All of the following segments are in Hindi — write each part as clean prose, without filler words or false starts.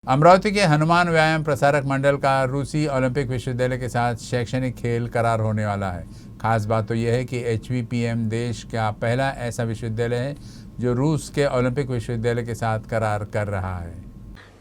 अमरावती के हनुमान व्यायाम प्रसारक मंडल का रूसी ओलंपिक विश्वविद्यालय के साथ शैक्षणिक खेल करार होने वाला है। खास बात तो यह है कि HVPM देश का पहला ऐसा विश्वविद्यालय है जो रूस के ओलंपिक विश्वविद्यालय के साथ करार कर रहा है।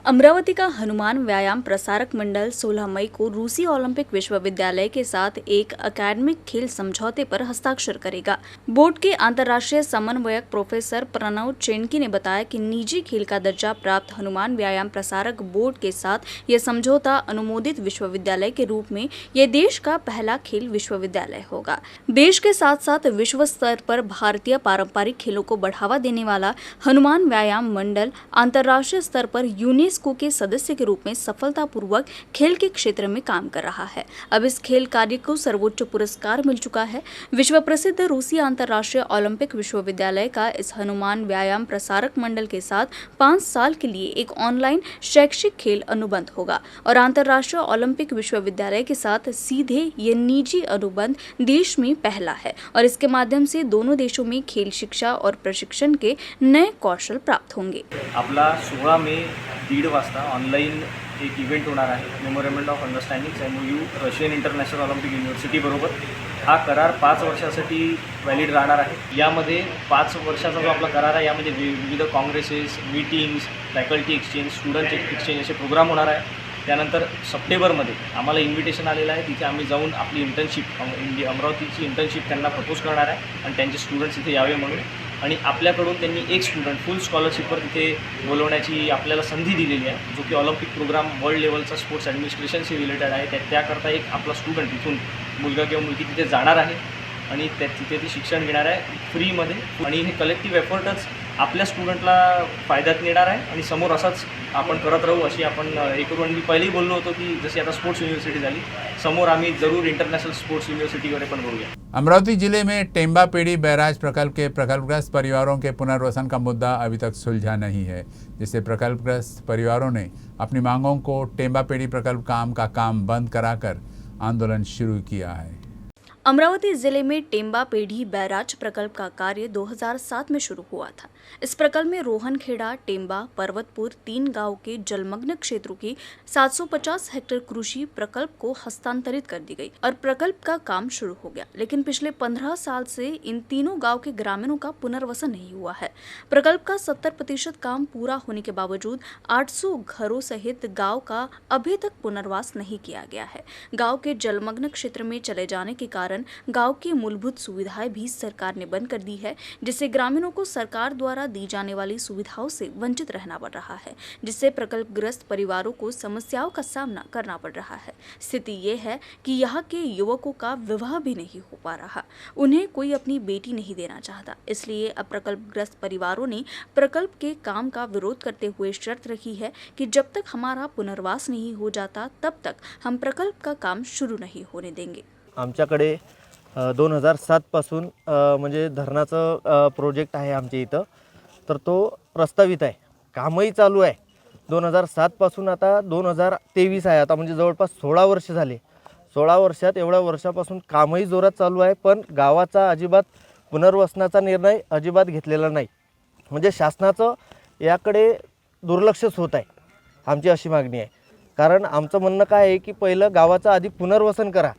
अमरावती का हनुमान व्यायाम प्रसारक मंडल 16 मई को रूसी ओलंपिक विश्वविद्यालय के साथ एक अकादमिक खेल समझौते पर हस्ताक्षर करेगा। बोर्ड के अंतर्राष्ट्रीय समन्वयक प्रोफेसर प्रणव चेनकी ने बताया कि निजी खेल का दर्जा प्राप्त हनुमान व्यायाम प्रसारक बोर्ड के साथ यह समझौता अनुमोदित विश्वविद्यालय के रूप में यह देश का पहला खेल विश्वविद्यालय होगा। देश के साथ साथ विश्व स्तर पर भारतीय पारंपरिक खेलों को बढ़ावा देने वाला हनुमान व्यायाम मंडल अंतर्राष्ट्रीय स्तर पर यूनेस्को के सदस्य के रूप में सफलतापूर्वक खेल के क्षेत्र में काम कर रहा है। अब इस खेल कार्य को सर्वोच्च पुरस्कार मिल चुका है। विश्व प्रसिद्ध रूसी अंतर्राष्ट्रीय ओलंपिक विश्वविद्यालय का इस हनुमान व्यायाम प्रसारक मंडल के साथ 5 साल के लिए एक ऑनलाइन शैक्षिक खेल अनुबंध होगा और अंतर्राष्ट्रीय ओलंपिक विश्वविद्यालय के साथ सीधे ये निजी अनुबंध देश में पहला है और इसके माध्यम से दोनों देशों में खेल शिक्षा और प्रशिक्षण के नए कौशल प्राप्त होंगे। आपला 16 मे 1:30 वाजता ऑनलाईन एक इव्हेंट होणार आहे, memorandum of understanding MOU Russian international Olympic university बरोबर। हा करार 5 वर्षासाठी व्हॅलिड राहणार आहे। यामध्ये 5 वर्षाचा जो आपला करार आहे यामध्ये विविध congresses, meetings, faculty exchange, student exchange असे प्रोग्राम होणार आहे। त्यानंतर सप्टेंबरमध्ये आम्हाला इन्व्हिटेशन आलेलं आहे, तिथे आम्ही जाऊन आपली इंटर्नशिप अमरावतीची इंटर्नशिप त्यांना प्रपोज करणार आहे आणि त्यांचे स्टुडंट्स इथे यावे म्हणून। आणि आपल्याकडून त्यांनी एक स्टुडंट फुल स्कॉलरशिपवर तिथे बोलवण्याची आपल्याला संधी दिलेली आहे, जो की ऑलिम्पिक प्रोग्राम वर्ल्ड लेवलचा स्पोर्ट्स ॲडमिनिस्ट्रेशनशी रिलेटेड आहे। त्याकरता एक आपला स्टुडंट इथून मुलगा किंवा मुलगी तिथे जाणार आहे आणि तिथे ती शिक्षण घेणार आहे फ्रीमध्ये आणि हे कलेक्टिव्ह एफर्टच आपल्या स्टुडंटला फायद्यात नेणार आहे आणि समोर असाच आपण करत राहू अशी आपण हे करू। आणि मी पहिलेही बोललो होतो की जशी आता स्पोर्ट्स युनिव्हर्सिटी झाली, समोर आम्ही जरूर इंटरनॅशनल स्पोर्ट्स युनिव्हर्सिटीकडे पण बघूया। अमरावती जिले में टेम्बापेड़ी बैराज प्रकल्प के प्रकल्पग्रस्त परिवारों के पुनर्वसन का मुद्दा अभी तक सुलझा नहीं है, जिससे प्रकल्पग्रस्त परिवारों ने अपनी मांगों को टेम्बापेड़ी प्रकल्प का काम बंद कराकर आंदोलन शुरू किया है। अमरावती जिले में टेम्बापेड़ी बैराज प्रकल्प का कार्य 2007 में शुरू हुआ था। इस प्रकल्प में रोहनखेड़ा, टेम्बा, पर्वतपुर 3 गांव के जलमग्न क्षेत्रों की 750 हेक्टेयर कृषि प्रकल्प को हस्तांतरित कर दी गई और प्रकल्प का काम शुरू हो गया। लेकिन पिछले 15 साल से इन तीनों गांव के ग्रामीणों का पुनर्वसन नहीं हुआ है। प्रकल्प का 70% काम पूरा होने के बावजूद 800 घरों सहित गाँव का अभी तक पुनर्वास नहीं किया गया है। गाँव के जलमग्न क्षेत्र में चले जाने के कारण गांव की मूलभूत सुविधाएं भी सरकार ने बंद कर दी है, जिससे ग्रामीणों को सरकार द्वारा दी जाने वाली सुविधाओं से वंचित रहना पड़ रहा है, जिससे प्रकल्पग्रस्त परिवारों को समस्याओं का सामना करना पड़ रहा है। स्थिति ये है कि यहाँ के युवकों का विवाह भी नहीं हो पा रहा, उन्हें कोई अपनी बेटी नहीं देना चाहता। इसलिए अब प्रकल्पग्रस्त परिवारों ने प्रकल्प के काम का विरोध करते हुए शर्त रखी है कि जब तक हमारा पुनर्वास नहीं हो जाता तब तक हम प्रकल्प का काम शुरू नहीं होने देंगे। आमच्याकडे 2007 पासून म्हणजे धरणाचं प्रोजेक्ट आहे आमच्या इथं, तर तो प्रस्तावित आहे, कामही चालू आहे। 2007 पासून आता 2023 आहे, आता म्हणजे जवळपास 16 वर्ष झाले। 16 वर्षात एवढ्या वर्षापासून कामही जोरात चालू आहे, पण गावाचा अजिबात पुनर्वसनाचा निर्णय अजिबात घेतलेला नाही। म्हणजे शासनाचं याकडे दुर्लक्षच होत आहे। आमची अशी मागणी आहे, कारण आमचं म्हणणं काय आहे की पहिलं गावाचं आधी पुनर्वसन करा,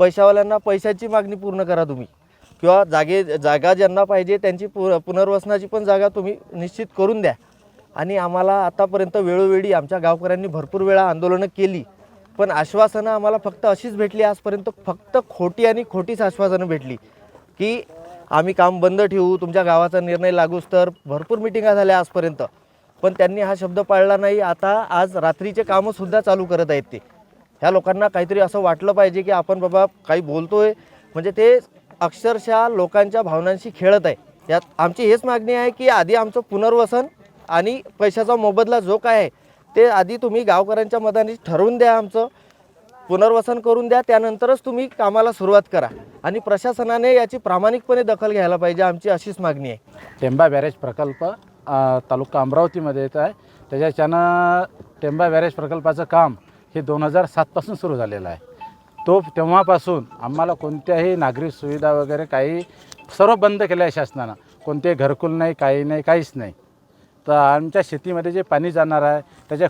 पैशावाल्यांना पैशाची मागणी पूर्ण करा तुम्ही, किंवा जागा ज्यांना पाहिजे त्यांची पुनर्वसनाची पण जागा तुम्ही निश्चित करून द्या। आणि आम्हाला आतापर्यंत वेळोवेळी आमच्या गावकऱ्यांनी भरपूर वेळा आंदोलनं केली, पण आश्वासनं आम्हाला फक्त अशीच भेटली आजपर्यंत, फक्त खोटी आणि खोटीच आश्वासनं भेटली की आम्ही काम बंद ठेवू, तुमच्या गावाचा निर्णय लागूच तर। भरपूर मिटिंगा झाल्या आजपर्यंत, पण त्यांनी हा शब्द पाळला नाही। आता आज रात्रीचे कामंसुद्धा चालू करत आहेत ते। ह्या लोकांना काहीतरी असं वाटलं पाहिजे की आपण बाबा काही बोलतोय, म्हणजे ते अक्षरशः लोकांच्या भावनांशी खेळत आहे। यात आमची हेच मागणी आहे की आधी आमचं पुनर्वसन आणि पैशाचा मोबदला जो काय आहे ते आधी तुम्ही गावकऱ्यांच्या मताने ठरवून द्या, आमचं पुनर्वसन करून द्या, त्यानंतरच तुम्ही कामाला सुरुवात करा आणि प्रशासनाने याची प्रामाणिकपणे दखल घ्यायला पाहिजे, आमची अशीच मागणी आहे। टेम्बा बॅरेज प्रकल्प तालुका अमरावतीमध्ये येत आहे। त्याच्यानं टेम्बा बॅरेज प्रकल्पाचं काम हे 2007 पासून सुरू झालेलं आहे। तेव्हापासून आम्हाला कोणत्याही नागरिक सुविधा वगैरे काही सर्व बंद केलं आहे शासनानं। कोणते घरकुल नाही, काही नाही, काहीच नाही। तर आमच्या शेतीमध्ये जे पाणी जाणार आहे त्याच्या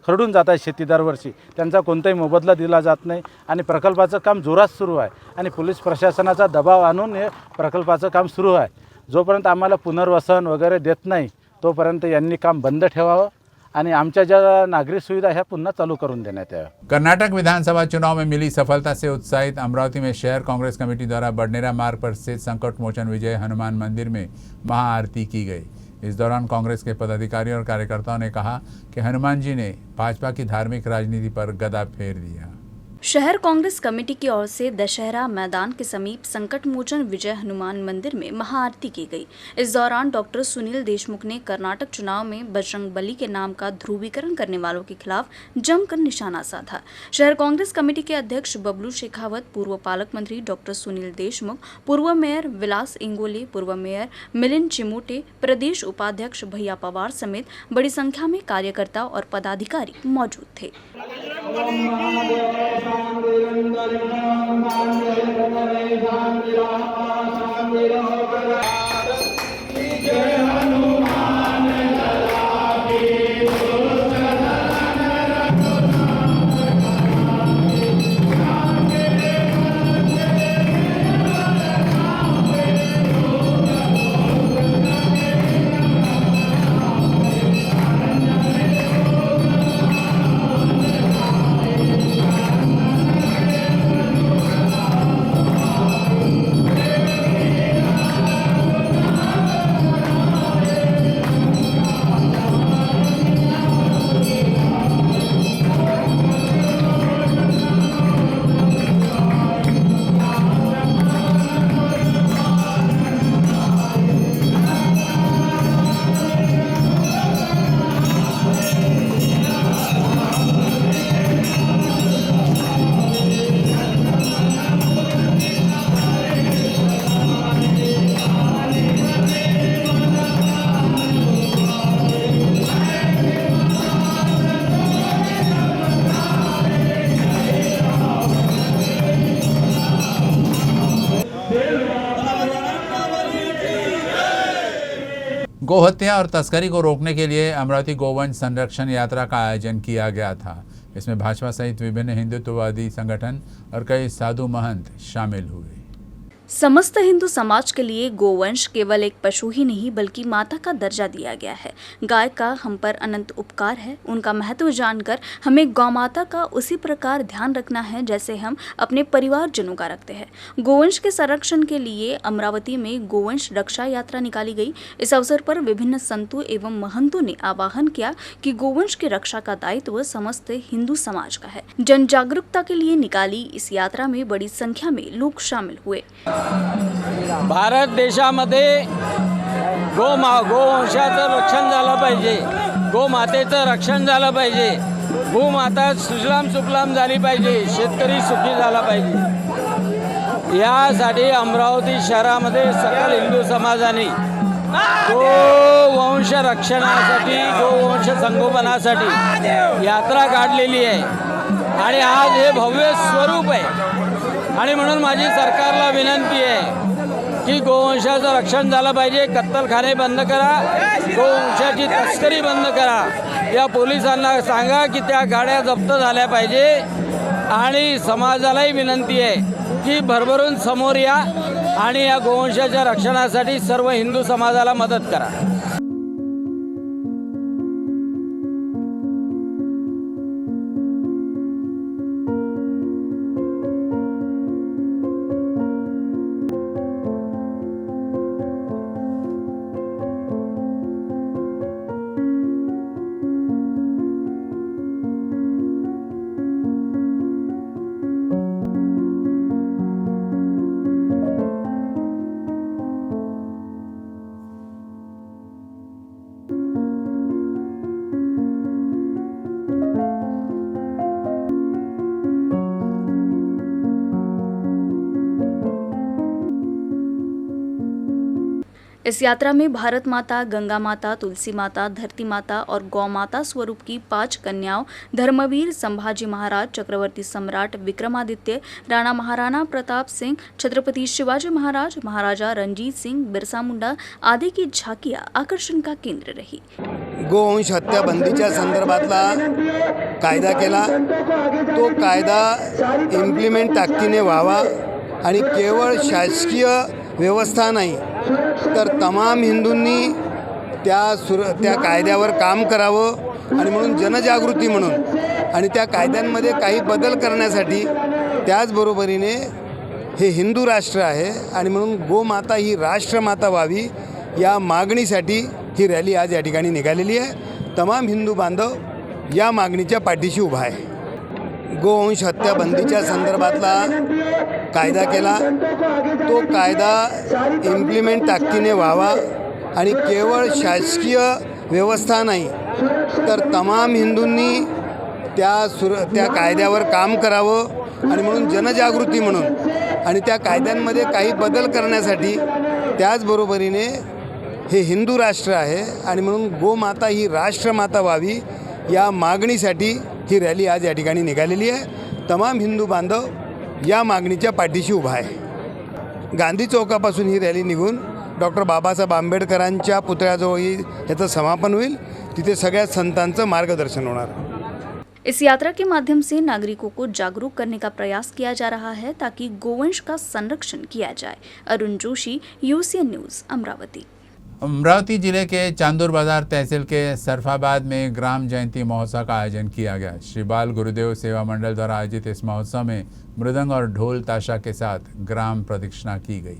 खरडून जात आहे शेती दरवर्षी. त्यांचा कोणताही मोबदला दिला जात नाही आणि प्रकल्पाचं काम जोरात सुरू आहे आणि पोलीस प्रशासनाचा दबाव आणून हे प्रकल्पाचं काम सुरू आहे. जोपर्यंत आम्हाला पुनर्वसन वगैरे देत नाही तोपर्यंत यांनी काम बंद ठेवावं आणि आमच्या ज्या नागरी सुविधा ह्या पुन्हा चालू करून देण्यात याव्या. कर्नाटक विधानसभा चुनाव में मिली सफलता से उत्साहित अमरावती में शहर कांग्रेस कमेटी द्वारा बडनेरा मार्ग पर स्थित संकट मोचन विजय हनुमान मंदिर में महाआरती की गई. इस दौरान कांग्रेस के पदाधिकारियों और कार्यकर्ताओं ने कहा कि हनुमान जी ने भाजपा की धार्मिक राजनीति पर गदा फेर दिया. शहर कांग्रेस कमेटी की ओर से दशहरा मैदान के समीप संकट मोचन विजय हनुमान मंदिर में महाआरती की गई. इस दौरान डॉक्टर सुनील देशमुख ने कर्नाटक चुनाव में बजरंगबली के नाम का ध्रुवीकरण करने वालों के खिलाफ जमकर निशाना साधा. शहर कांग्रेस कमेटी के अध्यक्ष बबलू शेखावत, पूर्व पालक मंत्री डॉक्टर सुनील देशमुख, पूर्व मेयर विलास इंगोले, पूर्व मेयर मिलिंद चिमोटे, प्रदेश उपाध्यक्ष भैया पवार समेत बड़ी संख्या में कार्यकर्ता और पदाधिकारी मौजूद थे. गोहत्या और तस्करी को रोकने के लिए अमरावती गोवंश संरक्षण यात्रा का आयोजन किया गया था. इसमें भाजपा सहित विभिन्न हिंदुत्ववादी संगठन और कई साधु महंत शामिल हुए. समस्त हिंदू समाज के लिए गोवंश केवल एक पशु ही नहीं बल्कि माता का दर्जा दिया गया है. गाय का हम पर अनंत उपकार है. उनका महत्व जानकर हमें गौ माता का उसी प्रकार ध्यान रखना है जैसे हम अपने परिवारजनों का रखते हैं. गोवंश के संरक्षण के लिए अमरावती में गोवंश रक्षा यात्रा निकाली गई. इस अवसर पर विभिन्न संतों एवं महंतों ने आह्वान किया कि गोवंश की रक्षा का दायित्व समस्त हिंदू समाज का है. जन जागरूकता के लिए निकाली इस यात्रा में बड़ी संख्या में लोग शामिल हुए. भारत देशामध्ये गोवंशाचं रक्षण झालं पाहिजे, गोमातेचं रक्षण झालं पाहिजे, भूमाता सुजलाम सुफलाम झाली पाहिजे, शेतकरी सुखी झाला पाहिजे. यासाठी अमरावती शहरामध्ये सकल हिंदू समाजाने गोवंश रक्षणासाठी, गोवंश संगोपनासाठी यात्रा काढलेली आहे आणि आज हे भव्य स्वरूप आहे. आणि म्हणून माझी सरकारला विनंती आहे की गोवंशाचं रक्षण झालं पाहिजे, कत्तलखाने बंद करा, गोवंशाची तस्करी बंद करा. या पोलिसांना सांगा की त्या गाड्या जप्त झाल्या पाहिजे आणि समाजालाही विनंती आहे की भरभरून समोर या आणि या गोवंशाच्या रक्षणासाठी सर्व हिंदू समाजाला मदत करा. इस यात्रा में भारत माता, गंगा माता, तुलसी माता, धरती माता और गौ माता स्वरूप की 5 कन्याओं धर्मवीर संभाजी महाराज, चक्रवर्ती सम्राट विक्रमादित्य, राणा महाराणा प्रताप सिंह, छत्रपति शिवाजी महाराज, महाराजा रणजीत सिंह, बिरसा मुंडा आदि की झांकियां आकर्षण का केंद्र रही. गोवंश हत्या बंदीच्या संदर्भातला कायदा केला. तो कायदा इम्प्लिमेंट ताकदीने व्हावा आणि केवळ शासकीय व्यवस्था नाही तर तमाम हिंदूंनी त्या कायद्यावर काम करावं आणि म्हणून जनजागृती म्हणून आणि त्या कायद्यांमध्ये काही बदल करण्यासाठी त्याचबरोबरीने हे हिंदू राष्ट्र आहे आणि म्हणून गोमाता ही राष्ट्रमाता व्हावी या मागणीसाठी ही रॅली आज या ठिकाणी निघालेली आहे. तमाम हिंदू बांधव या मागणीच्या पाठीशी उभा आहे. गोवंश हत्या बंदीच्या संदर्भातला कायदा केला. तो कायदा इम्प्लिमेंट ताकदीने व्हावा आणि केवळ शासकीय व्यवस्था नाही तर तमाम हिंदूंनी त्या कायद्यावर काम करावं आणि म्हणून जनजागृती म्हणून आणि त्या कायद्यांमध्ये काही बदल करण्यासाठी त्याचबरोबरीने हे हिंदू राष्ट्र आहे आणि म्हणून गोमाता ही राष्ट्रमाता व्हावी या मागणीसाठी ही रॅली आज या ठिकाणी निघालेली आहे. तमाम हिंदू बांधव या मागणीच्या पाठीशी उभा आहे. गांधी चौकापासून ही रॅली निघून डॉक्टर बाबासाहेब आंबेडकरांच्या पुतळ्याजवळ याचं समापन होईल. तिथे सगळ्या संतांचं मार्गदर्शन होणार. इस यात्रा के माध्यम से नागरिकों को जागरूक करने का प्रयास किया जा रहा है ताकि गोवंश का संरक्षण किया जाए। Arun Joshi, UCN news, Amravati. अमरावती जिले के चांदूर बाजार तहसील के सरफाबाद में ग्राम जयंती महोत्सव का आयोजन किया गया। श्री बाल गुरुदेव सेवा मंडल द्वारा आयोजित इस महोत्सव में मृदंग और ढोल ताशा के साथ ग्राम प्रदक्षिणा की गई।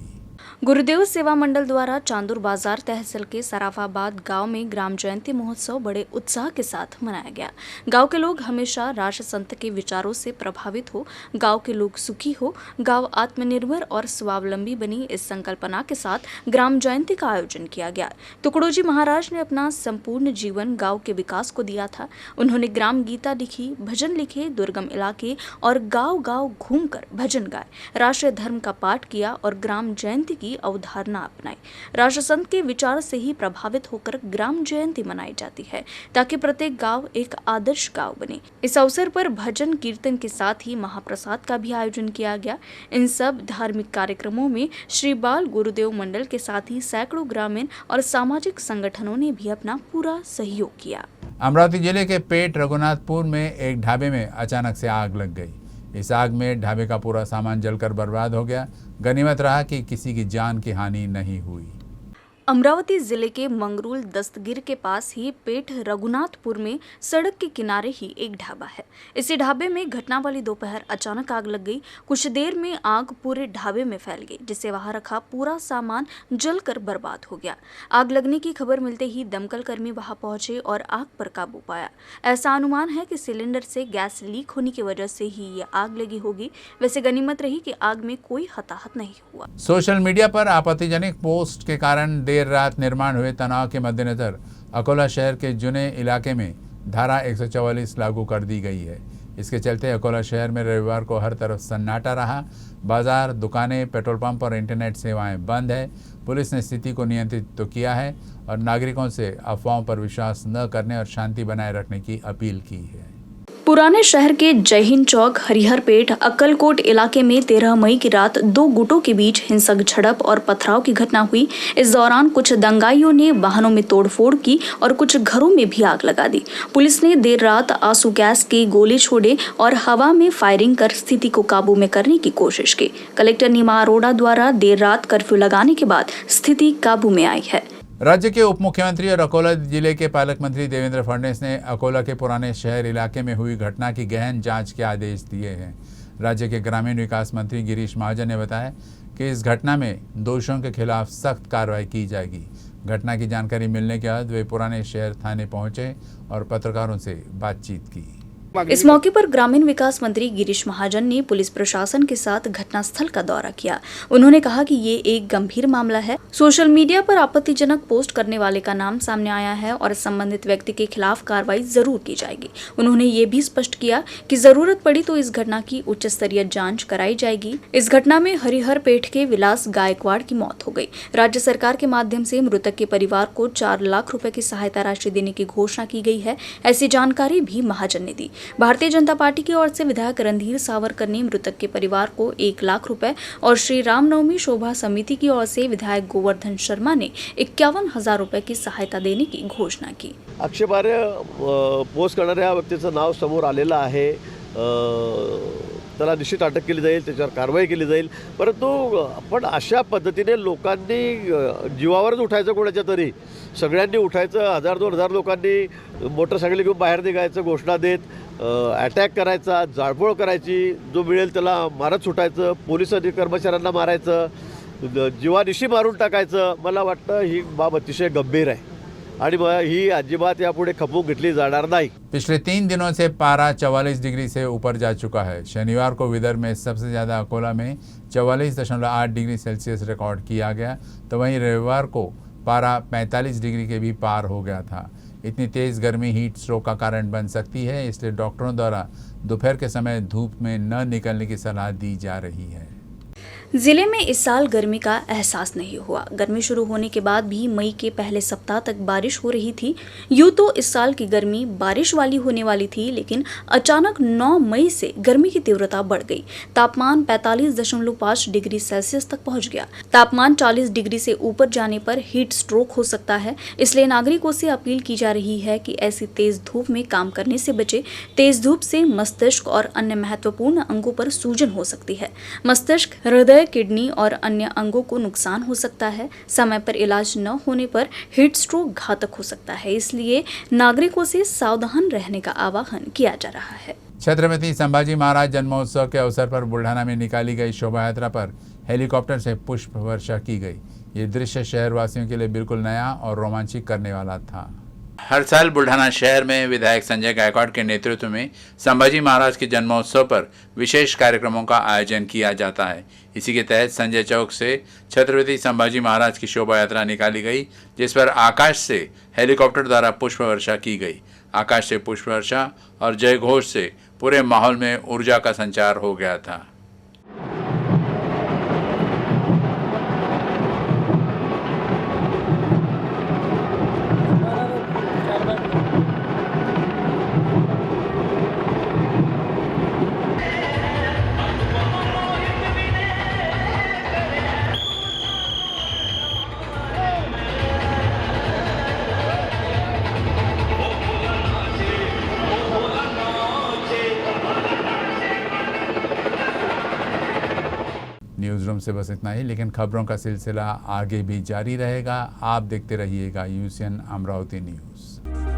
गुरुदेव सेवा मंडल द्वारा चांदूर बाजार तहसील के सराफाबाद गांव में ग्राम जयंती महोत्सव बड़े उत्साह के साथ मनाया गया। गांव के लोग हमेशा राष्ट्र संत के विचारों से प्रभावित हो, गांव के लोग सुखी हो, गांव आत्मनिर्भर और स्वावलंबी बनी, इस संकल्पना के साथ ग्राम जयंती का आयोजन किया गया। तुकडोजी महाराज ने अपना संपूर्ण जीवन गाँव के विकास को दिया था। उन्होंने ग्राम गीता लिखी, भजन लिखे, दुर्गम इलाके और गाँव घूमकर भजन गाए, राष्ट्रीय धर्म का पाठ किया और ग्राम जयंती की अवधारणा अपनाई। राष्ट्र संत के विचार से ही प्रभावित होकर ग्राम जयंती मनाई जाती है ताकि प्रत्येक गांव एक आदर्श गांव बने। इस अवसर पर भजन कीर्तन के साथ ही महाप्रसाद का भी आयोजन किया गया। इन सब धार्मिक कार्यक्रमों में श्री बाल गुरुदेव मंडल के साथ ही सैकड़ों ग्रामीण और सामाजिक संगठनों ने भी अपना पूरा सहयोग किया। अमरावती जिले के पेट रघुनाथपुर में एक ढाबे में अचानक से आग लग गई। इस आग में ढाबे का पूरा सामान जलकर बर्बाद हो गया। गनीमत रहा कि किसी की जान की हानि नहीं हुई। अमरावती जिले के मंगरूल दस्तगीर के पास ही पेट रघुनाथपुर में सड़क के किनारे ही एक ढाबा है। इसी ढाबे में घटना वाली दोपहर अचानक आग लग गई। कुछ देर में आग पूरे ढाबे में फैल गई, जिससे वहां रखा पूरा सामान जलकर बर्बाद हो गया। आग लगने की खबर मिलते ही दमकल कर्मी वहां पहुंचे और आग पर काबू पाया। ऐसा अनुमान है कि सिलेंडर से गैस लीक होने की वजह से ही ये आग लगी होगी। वैसे गनीमत रही कि आग में कोई हताहत नहीं हुआ। सोशल मीडिया पर आपत्तिजनक पोस्ट के कारण देर रात निर्माण हुए तनाव के मद्देनजर अकोला शहर के जुने इलाके में धारा 144 लागू कर दी गई है। इसके चलते अकोला शहर में रविवार को हर तरफ सन्नाटा रहा। बाजार, दुकानें, पेट्रोल पंप और इंटरनेट सेवाएं बंद है। पुलिस ने स्थिति को नियंत्रित तो किया है और नागरिकों से अफवाहों पर विश्वास न करने और शांति बनाए रखने की अपील की है। पुराने शहर के जय हिंद चौक, हरिहरपेट, अक्कलकोट इलाके में 13 मई की रात दो गुटों के बीच हिंसक झड़प और पथराव की घटना हुई। इस दौरान कुछ दंगाइयों ने वाहनों में तोड़फोड़ की और कुछ घरों में भी आग लगा दी। पुलिस ने देर रात आंसू गैस के गोले छोड़े और हवा में फायरिंग कर स्थिति को काबू में करने की कोशिश की। कलेक्टर नीमा अरोड़ा द्वारा देर रात कर्फ्यू लगाने के बाद स्थिति काबू में आई है। राज्य के उप मुख्यमंत्री और अकोला जिले के पालक मंत्री देवेंद्र फडणवीस ने अकोला के पुराने शहर इलाके में हुई घटना की गहन जांच के आदेश दिए हैं। राज्य के ग्रामीण विकास मंत्री गिरीश महाजन ने बताया कि इस घटना में दोषियों के खिलाफ सख्त कार्रवाई की जाएगी। घटना की जानकारी मिलने के बाद वे पुराने शहर थाने पहुंचे और पत्रकारों से बातचीत की। इस मौके पर ग्रामीण विकास मंत्री गिरीश महाजन ने पुलिस प्रशासन के साथ घटनास्थल का दौरा किया। उन्होंने कहा कि ये एक गंभीर मामला है। सोशल मीडिया पर आपत्तिजनक पोस्ट करने वाले का नाम सामने आया है और संबंधित व्यक्ति के खिलाफ कार्रवाई जरूर की जाएगी। उन्होंने ये भी स्पष्ट किया कि जरूरत पड़ी तो इस घटना की उच्च स्तरीय जांच कराई जाएगी। इस घटना में हरिहरपेट के विलास गायकवाड़ की मौत हो गई। राज्य सरकार के माध्यम से मृतक के परिवार को 4 लाख रुपए की सहायता राशि देने की घोषणा की गई है। ऐसी जानकारी भी महाजन ने दी। भारतीय जनता पार्टी की ओर से विधायक रणधीर सावरकर ने मृतक के परिवार को 1 लाख रुपए और श्री रामनवमी शोभा समिति की ओर से विधायक गोवर्धन शर्मा ने 51,000 रुपए की सहायता देने की घोषणा की। आक्षेपार्ह पोस्ट करणाऱ्या व्यक्तीचं नाव समोर आलेलं आहे। त्याला निश्चित अटक केली जाईल, त्याच्यावर कारवाई केली जाईल। परंतु आपण अशा पद्धतीने लोकांनी जीवावरच उठायचं, कोणाच्या तरी सगळ्यांनी उठायचं, 1000-2000 लोकांनी मोटरसायकल घेऊन बाहेर निघायचं, घोषणा देत अटॅक करायचा, जाळपोळ करायची, जो मिळेल त्याला मारत सुटायचं, पोलीस कर्मचाऱ्यांना मारायचं, जीवानिशी मारून टाकायचं। मला वाटतं ही बाब अतिशय गंभीर आहे आणि ही अजिबात यापुढे खपवून घेतली जाणार नाही। पिछले 3 दिनों से पारा 44 डिग्री से ऊपर जा चुका है। शनिवार को विदर्भ में सबसे ज़्यादा अकोला में 44.8 डिग्री सेल्सियस रिकॉर्ड किया गया, तो वहीं रविवार को पारा 45 डिग्री के भी पार हो गया था। इतनी तेज़ गर्मी हीट स्ट्रोक का कारण बन सकती है, इसलिए डॉक्टरों द्वारा दोपहर के समय धूप में न निकलने की सलाह दी जा रही है। जिले में इस साल गर्मी का एहसास नहीं हुआ। गर्मी शुरू होने के बाद भी मई के पहले सप्ताह तक बारिश हो रही थी। यूं तो इस साल की गर्मी बारिश वाली होने वाली थी, लेकिन अचानक 9 मई से गर्मी की तीव्रता बढ़ गई। तापमान 45.5 डिग्री सेल्सियस तक पहुंच गया। तापमान 40 डिग्री से ऊपर जाने पर हीट स्ट्रोक हो सकता है, इसलिए नागरिकों से अपील की जा रही है कि ऐसी तेज धूप में काम करने से बचे। तेज धूप से मस्तिष्क और अन्य महत्वपूर्ण अंगों पर सूजन हो सकती है। मस्तिष्क, हृदय, किडनी और अन्य अंगों को नुकसान हो सकता है। समय पर इलाज न होने पर हीट स्ट्रोक घातक हो सकता है, इसलिए नागरिकों से सावधान रहने का आह्वान किया जा रहा है। छत्रपति संभाजी महाराज जन्मोत्सव के अवसर पर बुल्ढाना में निकाली गई शोभा यात्रा पर हेलीकॉप्टर से पुष्प वर्षा की गई। ये दृश्य शहरवासियों के लिए बिल्कुल नया और रोमांचित करने वाला था। हर साल बुल्ढाना शहर में विधायक संजय गायकवाड़ के नेतृत्व में संभाजी महाराज के जन्मोत्सव पर विशेष कार्यक्रमों का आयोजन किया जाता है। इसी के तहत संजय चौक से छत्रपति संभाजी महाराज की शोभा यात्रा निकाली गई, जिस पर आकाश से हेलीकॉप्टर द्वारा पुष्प वर्षा की गई। आकाश से पुष्प वर्षा और जय घोष से पूरे माहौल में ऊर्जा का संचार हो गया था। न्यूज़ रूम से बस इतना ही, लेकिन खबरों का सिलसिला आगे भी जारी रहेगा। आप देखते रहिएगा यूसीएन अमरावती न्यूज़।